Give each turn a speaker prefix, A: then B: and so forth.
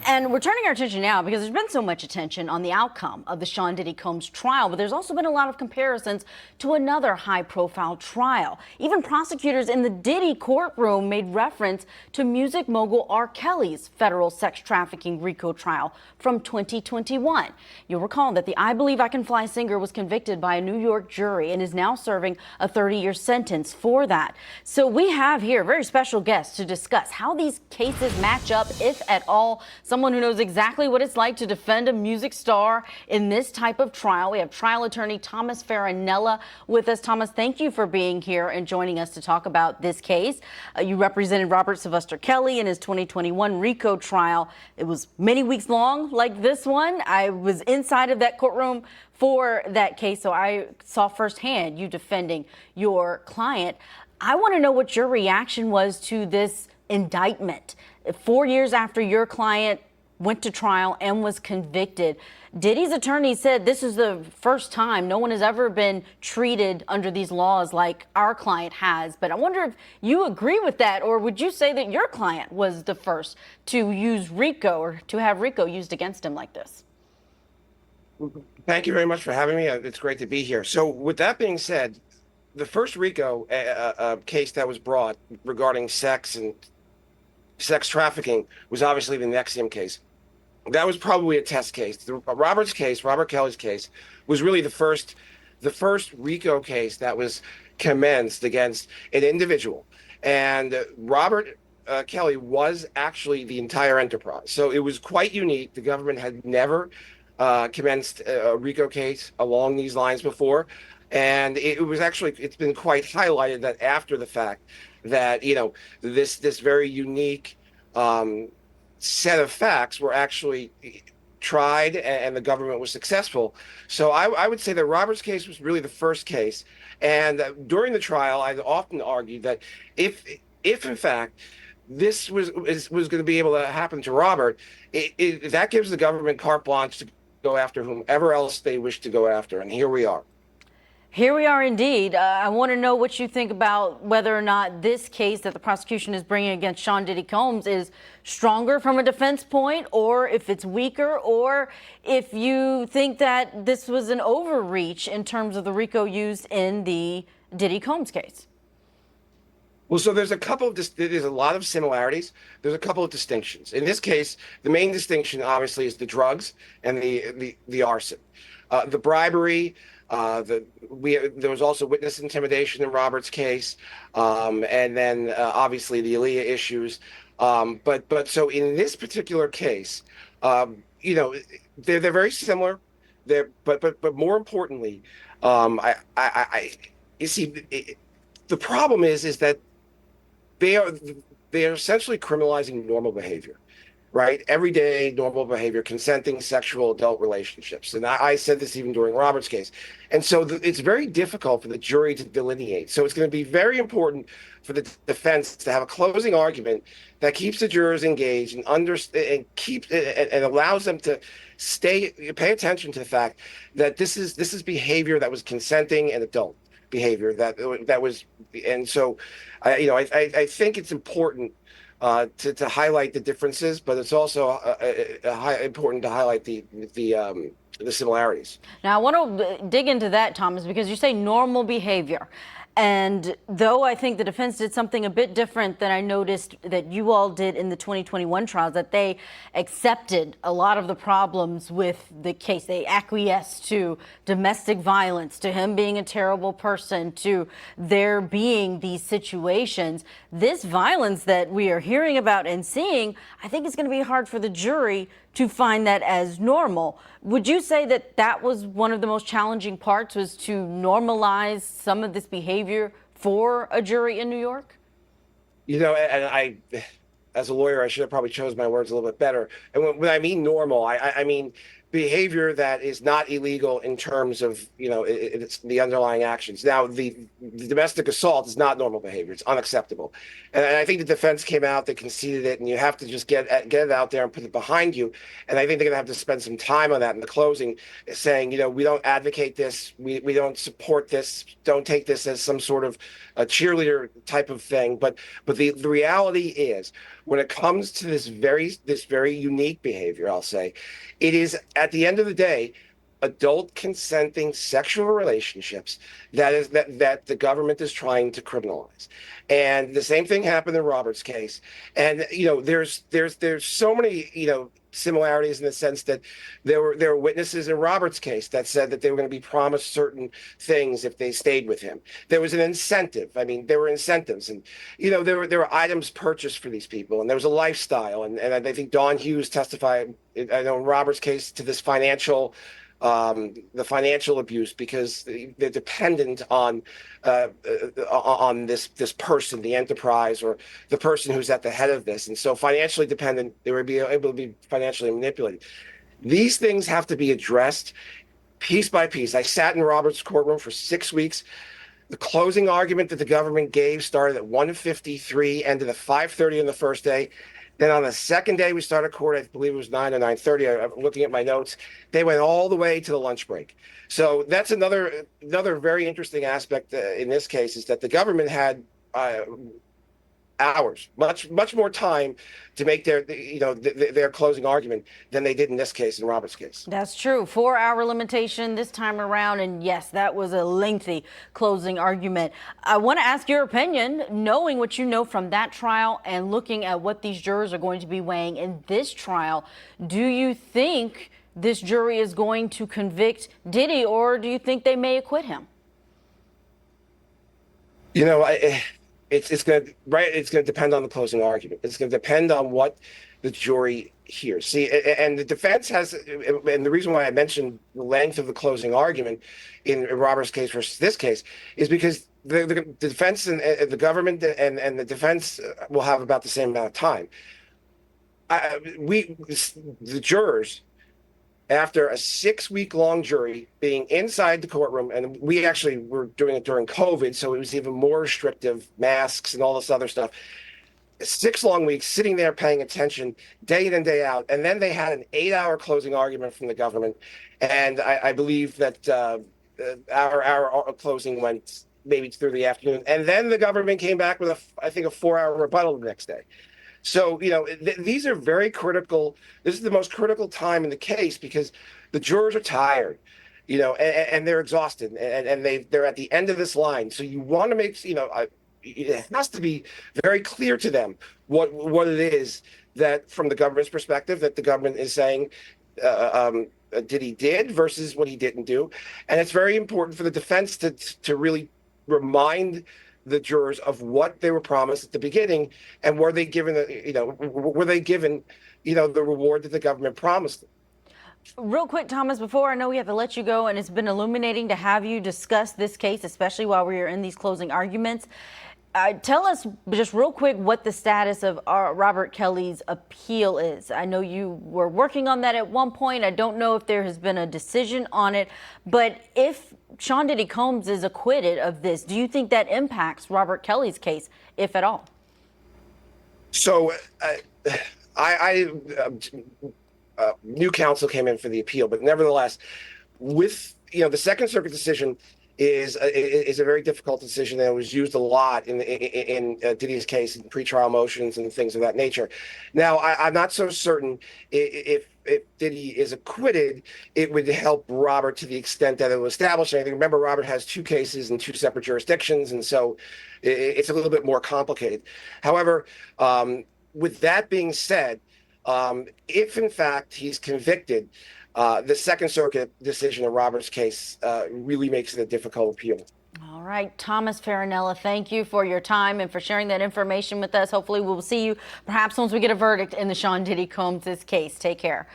A: And we're turning our attention now because there's been so much attention on the outcome of the Sean Diddy Combs trial, but there's also been a lot of comparisons to another high-profile trial. Even prosecutors in the Diddy courtroom made reference to music mogul R. Kelly's federal sex trafficking RICO trial from 2021. You'll recall that the I Believe I Can Fly singer was convicted by a New York jury and is now serving a 30-year sentence for that. So we have here a very special guest to discuss how these cases match up, if at all. Someone who knows exactly what it's like to defend a music star in this type of trial. We have trial attorney Thomas Farinella with us. Thomas, thank you for being here and joining us to talk about this case. You represented Robert Sylvester Kelly in his 2021 RICO trial. It was many weeks long, like this one. I was inside of that courtroom for that case, so I saw firsthand you defending your client. I want to know what your reaction was to this indictment. 4 years after your client went to trial and was convicted, Diddy's attorney said this is the first time no one has ever been treated under these laws like our client has. But I wonder if you agree with that, or would you say that your client was the first to use RICO or to have RICO used against him like this?
B: Thank you very much for having me. It's great to be here. So with that being said, the first RICO case that was brought regarding sex and sex trafficking was obviously the Nexium case. That was probably a test case. Robert Kelly's case, was really the first RICO case that was commenced against an individual. And Robert Kelly was actually the entire enterprise. So it was quite unique. The government had never commenced a RICO case along these lines before. And it's been quite highlighted that after the fact that, this very unique set of facts were actually tried and the government was successful. So I would say that Robert's case was really the first case. And during the trial, I often argued that if in fact this was going to be able to happen to Robert, that gives the government carte blanche to go after whomever else they wish to go after. And here we are.
A: Here we are indeed. I want to know what you think about whether or not this case that the prosecution is bringing against Sean Diddy Combs is stronger from a defense point, or if it's weaker, or if you think that this was an overreach in terms of the RICO used in the Diddy Combs case.
B: Well, so there's a lot of similarities. There's a couple of distinctions. In this case, the main distinction obviously is the drugs and the arson, the bribery. There was also witness intimidation in Robert's case, and then obviously the Aaliyah issues. But so in this particular case, they're very similar. But more importantly, you see, the problem is that they are essentially criminalizing normal behavior. Right? Everyday normal behavior, consenting sexual adult relationships. And I said this even during Robert's case. And so it's very difficult for the jury to delineate. So it's going to be very important for the defense to have a closing argument that keeps the jurors engaged and and allows them to pay attention to the fact that this is behavior that was consenting and adult behavior that was. And so, I think it's important to highlight the differences, but it's also important to highlight the similarities.
A: Now, I want to dig into that, Thomas, because you say normal behavior. And though I think the defense did something a bit different than I noticed that you all did in the 2021 trials, that they accepted a lot of the problems with the case. They acquiesced to domestic violence, to him being a terrible person, to there being these situations. This violence that we are hearing about and seeing, I think it's going to be hard for the jury to find that as normal. Would you say that that was one of the most challenging parts, was to normalize some of this behavior for a jury in New York?
B: And as a lawyer, I should have probably chose my words a little bit better. And when I mean normal, I mean behavior that is not illegal in terms of, it's the underlying actions. Now, the domestic assault is not normal behavior. It's unacceptable. And I think the defense came out, they conceded it, and you have to just get it out there and put it behind you. And I think they're going to have to spend some time on that in the closing, saying, we don't advocate this. We don't support this. Don't take this as some sort of a cheerleader type of thing. But the reality is, when it comes to this very unique behavior, I'll say, it is at the end of the day adult consenting sexual relationships that the government is trying to criminalize. And the same thing happened in Robert's case. And there's so many similarities in the sense that there were witnesses in Robert's case that said that they were going to be promised certain things if they stayed with him. There was an incentive. I mean, there were incentives, and there were items purchased for these people, and there was a lifestyle. And I think Dawn Hughes testified, I know in Robert's case, to this the financial abuse, because they're dependent on this person, the enterprise, or the person who's at the head of this, and so financially dependent, they were able to be financially manipulated. These things have to be addressed piece by piece. I sat in Robert's courtroom for 6 weeks. The closing argument that the government gave started at 1:53, ended at 5:30 on the first day. Then on the second day, we started court. I believe it was 9 or 9:30. I'm looking at my notes. They went all the way to the lunch break. So that's another very interesting aspect in this case, is that the government had hours, much more time to make their closing argument than they did in this case, in Robert's case.
A: That's true. 4-hour limitation this time around. And yes, that was a lengthy closing argument. I want to ask your opinion, knowing what you know from that trial and looking at what these jurors are going to be weighing in this trial. Do you think this jury is going to convict Diddy, or do you think they may acquit him?
B: It's going to depend on the closing argument. It's going to depend on what the jury hears. See, and the defense has, and the reason why I mentioned the length of the closing argument in Robert's case versus this case is because the defense and the government and the defense will have about the same amount of time. The jurors, after a 6-week-long jury being inside the courtroom, and we actually were doing it during COVID, so it was even more restrictive, masks and all this other stuff. 6 long weeks sitting there paying attention day in and day out. And then they had an 8-hour closing argument from the government. And I believe that our closing went maybe through the afternoon. And then the government came back with, I think, a 4-hour rebuttal the next day. So, these are very critical. This is the most critical time in the case because the jurors are tired, and they're exhausted, and they're at the end of this line. So you want to make, it has to be very clear to them what it is that, from the government's perspective, that the government is saying Diddy did versus what he didn't do. And it's very important for the defense to really remind the jurors of what they were promised at the beginning, and were they given the reward that the government promised them.
A: Real quick, Thomas, before I know we have to let you go, and it's been illuminating to have you discuss this case, especially while we are in these closing arguments. Tell us just real quick what the status of Robert Kelly's appeal is. I know you were working on that at one point. I don't know if there has been a decision on it, but if Sean Diddy Combs is acquitted of this, do you think that impacts Robert Kelly's case, if at all?
B: So new counsel came in for the appeal, but nevertheless, with the Second Circuit decision is a very difficult decision, and it was used a lot in Diddy's case in pretrial motions and things of that nature. Now, I'm not so certain if Diddy is acquitted, it would help Robert to the extent that it will establish anything. Remember, Robert has 2 cases in 2 separate jurisdictions, and so it's a little bit more complicated. However, with that being said, if in fact he's convicted, the Second Circuit decision in Robert's case really makes it a difficult appeal.
A: All right, Thomas Farinella, thank you for your time and for sharing that information with us. Hopefully we'll see you perhaps once we get a verdict in the Sean Diddy Combs' case. Take care.